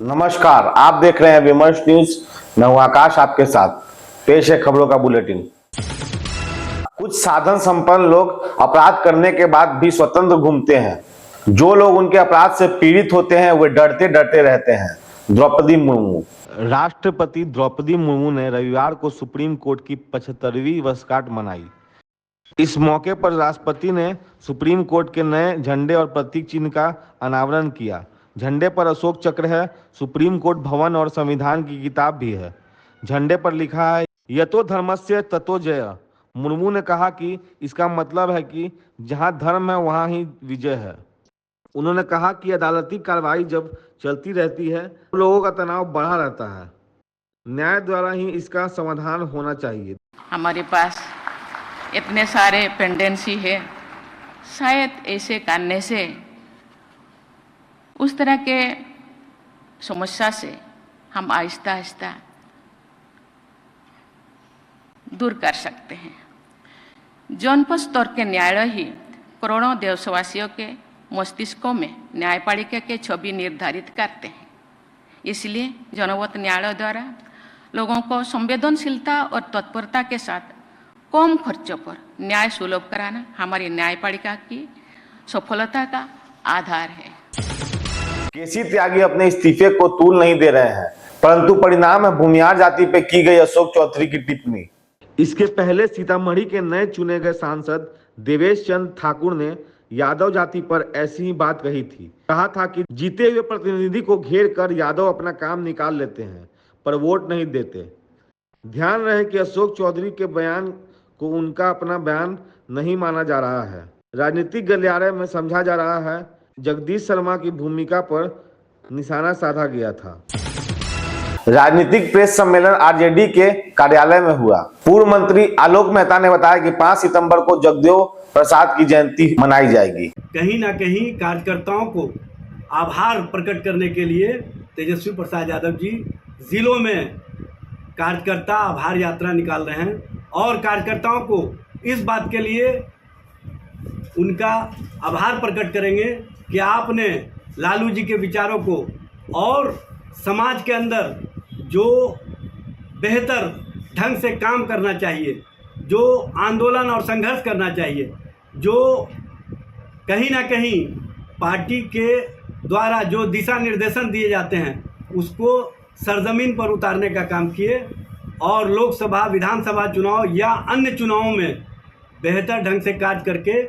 नमस्कार, आप देख रहे हैं विमर्श न्यूज। मैं हूं आकाश, आपके साथ पेश है खबरों का बुलेटिन। कुछ साधन संपन्न लोग अपराध करने के बाद भी स्वतंत्र घूमते हैं। जो लोग उनके अपराध से पीड़ित होते हैं वे डरते डरते रहते हैं। द्रौपदी मुर्मू। राष्ट्रपति द्रौपदी मुर्मू ने रविवार को सुप्रीम कोर्ट की 75वीं वर्षगांठ मनाई। इस मौके पर राष्ट्रपति ने सुप्रीम कोर्ट के नए झंडे और प्रतीक चिन्ह का अनावरण किया। झंडे पर अशोक चक्र है, सुप्रीम कोर्ट भवन और संविधान की किताब भी है। झंडे पर लिखा है यतो धर्मस्य ततो जय। मुर्मू ने कहा कि इसका मतलब है कि जहां धर्म है वहां ही विजय है। उन्होंने कहा कि अदालती कार्रवाई जब चलती रहती है तो लोगों का तनाव बढ़ा रहता है। न्याय द्वारा ही इसका समाधान होना चाहिए। हमारे पास इतने सारे पेंडेंसी है, शायद ऐसे करने से उस तरह के समस्या से हम आहिस्ता आहिस्ता दूर कर सकते हैं। जनपद स्तर के न्यायालय ही करोड़ों देशवासियों के मस्तिष्कों में न्यायपालिका के छवि निर्धारित करते हैं। इसलिए जनपद न्यायालय द्वारा लोगों को संवेदनशीलता और तत्परता के साथ कम खर्चों पर न्याय सुलभ कराना हमारी न्यायपालिका की सफलता का आधार है। केसी त्यागी अपने इस्तीफे को तूल नहीं दे रहे हैं, परंतु परिणाम है भूमिहार जाति पे की गई अशोक चौधरी की टिप्पणी। इसके पहले सीतामढ़ी के नए चुने गए सांसद देवेश चंद्र ठाकुर ने यादव जाति पर ऐसी ही बात कही थी। कहा था कि जीते हुए प्रतिनिधि को घेर कर यादव अपना काम निकाल लेते हैं पर वोट नहीं देते। ध्यान रहे कि अशोक चौधरी के बयान को उनका अपना बयान नहीं माना जा रहा है। राजनीतिक गलियारे में समझा जा रहा है जगदीश शर्मा की भूमिका पर निशाना साधा गया था। राजनीतिक प्रेस सम्मेलन आरजेडी के कार्यालय में हुआ। पूर्व मंत्री आलोक मेहता ने बताया कि 5 सितंबर को जगदेव प्रसाद की जयंती मनाई जाएगी। कहीं ना कहीं कार्यकर्ताओं को आभार प्रकट करने के लिए तेजस्वी प्रसाद यादव जी जिलों में कार्यकर्ता आभार यात्रा निकाल रहे हैं और कार्यकर्ताओं को इस बात के लिए उनका आभार प्रकट करेंगे कि आपने लालू जी के विचारों को और समाज के अंदर जो बेहतर ढंग से काम करना चाहिए, जो आंदोलन और संघर्ष करना चाहिए, जो कहीं ना कहीं पार्टी के द्वारा जो दिशा निर्देशन दिए जाते हैं उसको सरजमीन पर उतारने का काम किए और लोकसभा विधानसभा चुनाव या अन्य चुनावों में बेहतर ढंग से कार्य करके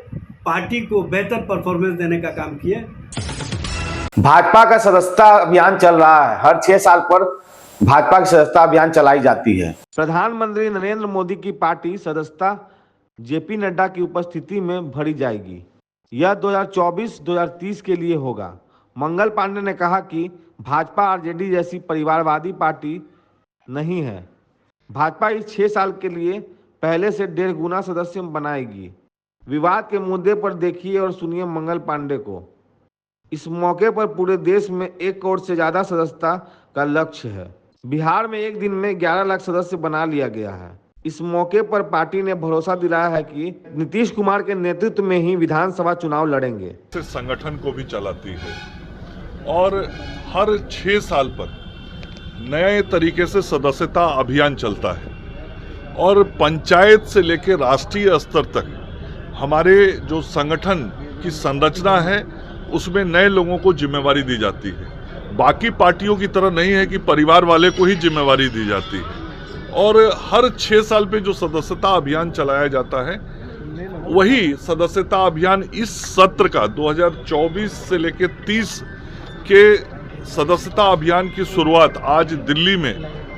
पार्टी को बेहतर परफॉर्मेंस देने का काम किए। भाजपा का सदस्यता अभियान चल रहा है। हर 6 साल पर भाजपा की सदस्यता अभियान चलाई जाती है। प्रधानमंत्री नरेंद्र मोदी की पार्टी सदस्यता जेपी नड्डा की उपस्थिति में भरी जाएगी। यह 2024-2030 के लिए होगा। मंगल पांडे ने कहा कि भाजपा आरजेडी जैसी परिवारवादी पार्टी नहीं है। भाजपा इस 6 साल के लिए पहले से 1.5 गुना सदस्य बनाएगी। विवाद के मुद्दे पर देखिए और सुनिए मंगल पांडे को। इस मौके पर पूरे देश में 1 करोड़ से ज्यादा सदस्यता का लक्ष्य है। बिहार में एक दिन में 11 लाख सदस्य बना लिया गया है। इस मौके पर पार्टी ने भरोसा दिलाया है कि नीतीश कुमार के नेतृत्व में ही विधानसभा चुनाव लड़ेंगे। संगठन को भी चलाती है और हर 6 साल पर नए तरीके से सदस्यता अभियान चलता है और पंचायत से लेकर राष्ट्रीय स्तर तक हमारे जो संगठन की संरचना है उसमें नए लोगों को जिम्मेवारी दी जाती है। बाकी पार्टियों की तरह नहीं है कि परिवार वाले को ही जिम्मेवारी दी जाती है। और हर 6 साल पे जो सदस्यता अभियान चलाया जाता है वही सदस्यता अभियान इस सत्र का 2024 से लेकर 30 के सदस्यता अभियान की शुरुआत आज दिल्ली में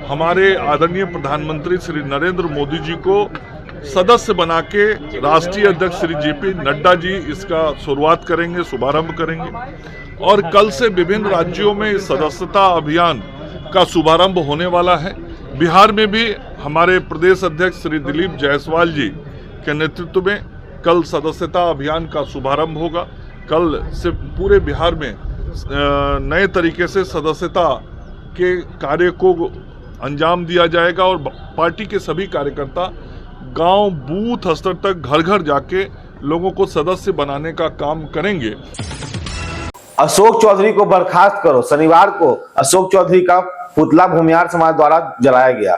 हमारे आदरणीय प्रधानमंत्री श्री नरेंद्र मोदी जी को सदस्य बना के राष्ट्रीय अध्यक्ष श्री जेपी नड्डा जी इसका शुरुआत करेंगे, शुभारंभ करेंगे और कल से विभिन्न राज्यों में इस सदस्यता अभियान का शुभारंभ होने वाला है। बिहार में भी हमारे प्रदेश अध्यक्ष श्री दिलीप जायसवाल जी के नेतृत्व में कल सदस्यता अभियान का शुभारंभ होगा। कल से पूरे बिहार में नए तरीके से सदस्यता के कार्य को अंजाम दिया जाएगा और पार्टी के सभी कार्यकर्ता गांव बूथ स्तर तक घर घर जाके लोगों को सदस्य बनाने का काम करेंगे। अशोक चौधरी को बर्खास्त करो। शनिवार को अशोक चौधरी का पुतला भूमिहार समाज द्वारा जलाया गया।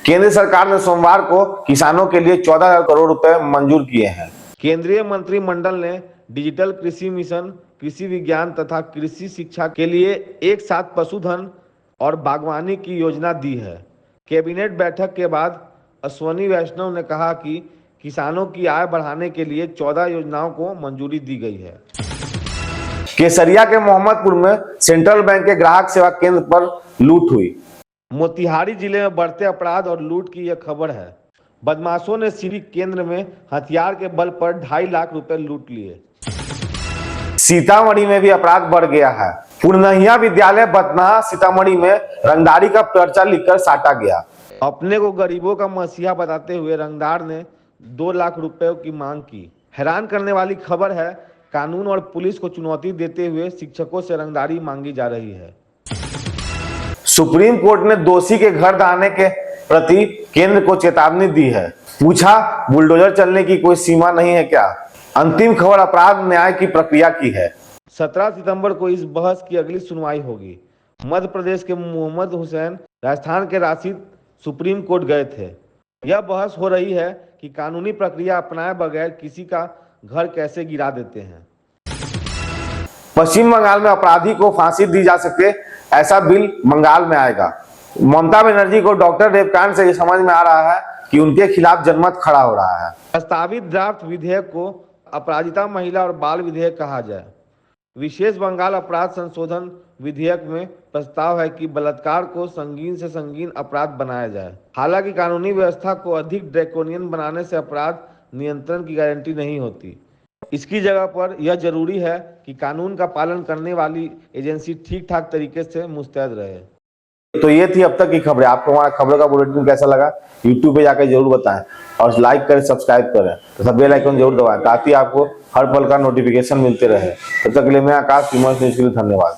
केंद्र सरकार ने सोमवार को किसानों के लिए 14,000 करोड़ रुपए मंजूर किए हैं। केंद्रीय मंत्रिमंडल ने डिजिटल कृषि मिशन, कृषि विज्ञान तथा कृषि शिक्षा के लिए एक साथ पशुधन और बागवानी की योजना दी है। कैबिनेट बैठक के बाद अश्वनी वैष्णव ने कहा कि किसानों की आय बढ़ाने के लिए 14 योजनाओं को मंजूरी दी गई है। केसरिया के मोहम्मदपुर में सेंट्रल बैंक के ग्राहक सेवा केंद्र पर लूट हुई। मोतिहारी जिले में बढ़ते अपराध और लूट की यह खबर है। बदमाशों ने सिविक केंद्र में हथियार के बल पर 2.5 लाख रुपए लूट लिए। सीतामढ़ी में भी अपराध बढ़ गया है। पूर्णहिया विद्यालय बतनाहा सीतामढ़ी में रंगदारी का पर्चा लिखकर साटा गया। अपने को गरीबों का मसीहा बताते हुए रंगदार ने 2 लाख रुपए की मांग की। हैरान करने वाली खबर है, कानून और पुलिस को चुनौती देते हुए शिक्षकों से रंगदारी मांगी जा रही है। सुप्रीम कोर्ट ने दोषी के घर दाने के प्रति केंद्र को चेतावनी दी है। पूछा, बुलडोजर चलने की कोई सीमा नहीं है क्या? अंतिम खबर अपराध न्याय की प्रक्रिया की है। 17 सितंबर को इस बहस की अगली सुनवाई होगी। मध्य प्रदेश के मोहम्मद हुसैन, राजस्थान के राशिद सुप्रीम कोर्ट गए थे। यह बहस हो रही है कि कानूनी प्रक्रिया अपनाए बगैर किसी का घर कैसे गिरा देते हैं। पश्चिम बंगाल में अपराधी को फांसी दी जा सके, ऐसा बिल बंगाल में आएगा। ममता बनर्जी को डॉक्टर रेप से ये समझ में आ रहा है कि उनके खिलाफ जनमत खड़ा हो रहा है। प्रस्तावित ड्राफ्ट विधेयक को अपराजिता महिला और बाल विधेयक कहा जाए। विशेष बंगाल अपराध संशोधन विधेयक में प्रस्ताव है कि बलात्कार को संगीन से संगीन अपराध बनाया जाए। हालांकि कानूनी व्यवस्था को अधिक ड्रैकोनियन बनाने से अपराध नियंत्रण की गारंटी नहीं होती। इसकी जगह पर यह जरूरी है कि कानून का पालन करने वाली एजेंसी ठीक ठाक तरीके से मुस्तैद रहे। तो ये थी अब तक की खबरें। आपको हमारा खबरों का बुलेटिन कैसा लगा YouTube पे जाकर जरूर बताएं और लाइक करें, सब्सक्राइब करें तथा बेल आइकन जरूर दबाएं ताकि आपको हर पल का नोटिफिकेशन मिलते रहे। तब तक के लिए मैं आकाश, न्यूज़ के लिए धन्यवाद।